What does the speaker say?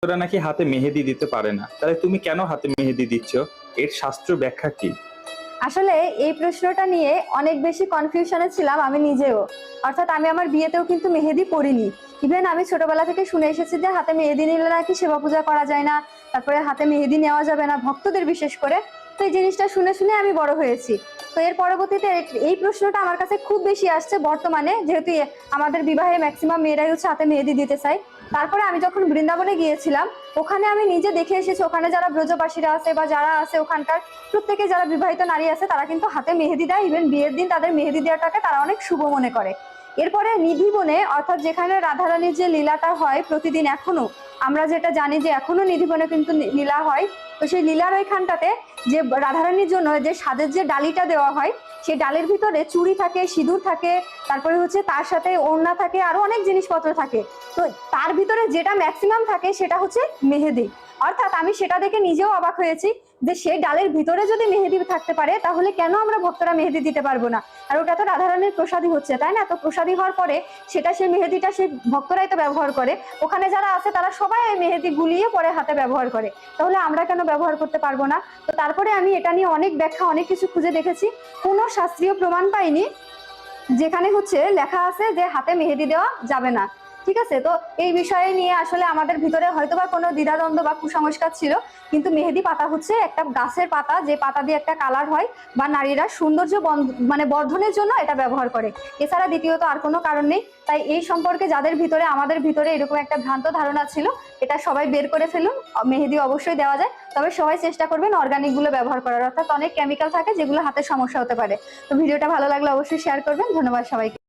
ওরা নাকি হাতে মেহেদি দিতে পারে না, তাহলে তুমি কেন হাতে মেহেদি দিচ্ছ? এর শাস্ত্র ব্যাখ্যা কি? আসলে এই প্রশ্নটা নিয়ে অনেক বেশি কনফিউশনে ছিলাম আমি নিজেও। অর্থাৎ আমি আমার বিয়েতেও কিন্তু মেহেদি পরিনি। ইভেন আমি ছোটবেলা থেকে শুনে এসেছি যে হাতে মেহেদি নিলে নাকি সেবা পূজা করা যায় না, তারপরে হাতে মেহেদি নেওয়া যাবে না, ভক্তদের বিশেষ করে। তো এই জিনিসটা শুনে শুনে আমি বড় হয়েছি। তো এর পরবর্তীতে এই প্রশ্নটা আমার কাছে খুব বেশি আসছে বর্তমানে, যেহেতু আমাদের বিবাহে ম্যাক্সিমাম মেয়েরাই হচ্ছে হাতে মেহেদি দিতে চায়। তারপরে আমি যখন বৃন্দাবনে গিয়েছিলাম, ওখানে আমি নিজে দেখে এসেছি ওখানে যারা ব্রজবাসীরা আছে বা যারা আছে ওখানকার প্রত্যেকে যারা বিবাহিত নারী আছে তারা কিন্তু হাতে মেহেদি দেয়। ইভেন বিয়ের দিন তাদের মেহেদি দেওয়াটাকে তারা অনেক শুভ মনে করে। এরপরে নিধিবনে, অর্থাৎ যেখানে রাধারানীর যে লীলাটা হয় প্রতিদিন, এখনো আমরা যেটা জানি যে এখনো নিধিবনে কিন্তু লীলা হয়। তো সেই লীলার ওইখানটাতে যে রাধারানীর জন্য যে সাজের যে ডালিটা দেওয়া হয়, সেই ডালের ভিতরে চুড়ি থাকে, সিঁদুর থাকে, তারপরে হচ্ছে তার সাথে ওড়না থাকে, আরো অনেক জিনিসপত্র থাকে। তো তার ভিতরে যেটা ম্যাক্সিমাম থাকে সেটা হচ্ছে মেহেদি। অর্থাৎ আমি সেটা দেখে নিজেও অবাক হয়েছি যে সেই ডালের ভিতরে যদি মেহেদি থাকতে পারে তাহলে কেন আমরা ভক্তরা মেহেদি দিতে পারবো না? আর ওটা তো রাধারানীর প্রসাদী হচ্ছে, তাই না? তো প্রসাদী হওয়ার পরে সেটা সেই মেহেদিটা সেই ভক্তরাই তো ব্যবহার করে। ওখানে যারা আছে তারা সবাই মেহেদি গুলিয়ে পরে হাতে ব্যবহার করে, তাহলে আমরা কেন ব্যবহার করতে পারবো না? তো তারপরে আমি এটা নিয়ে অনেক ব্যাখ্যা, অনেক কিছু খুঁজে দেখেছি, কোনো শাস্ত্রীয় প্রমাণ পাইনি যেখানে হচ্ছে লেখা আছে যে হাতে মেহেদি দেওয়া যাবে না। ঠিক আছে, তো এই বিষয়ে নিয়ে আসলে আমাদের ভিতরে হয়তোবা কোনো দ্বিধাদ্বন্দ্ব বা কুসংস্কার ছিল, কিন্তু মেহেদি পাতা হচ্ছে একটা গাছের পাতা, যে পাতা দিয়ে একটা কালার হয়, বা নারীরা সৌন্দর্য মানে বর্ধনের জন্য এটা ব্যবহার করে। এছাড়া দ্বিতীয়ত আর কোনো কারণ নেই। তাই এই সম্পর্কে যাদের ভিতরে, আমাদের ভিতরে এরকম একটা ভ্রান্ত ধারণা ছিল, এটা সবাই বের করে ফেলুন। মেহেদি অবশ্যই দেওয়া যায়, তবে সবাই চেষ্টা করবেন অর্গানিক গুলো ব্যবহার করার। অর্থাৎ অনেক কেমিক্যাল থাকে যেগুলো হাতের সমস্যা হতে পারে। তো ভিডিওটা ভালো লাগলে অবশ্যই শেয়ার করবেন। ধন্যবাদ সবাইকে।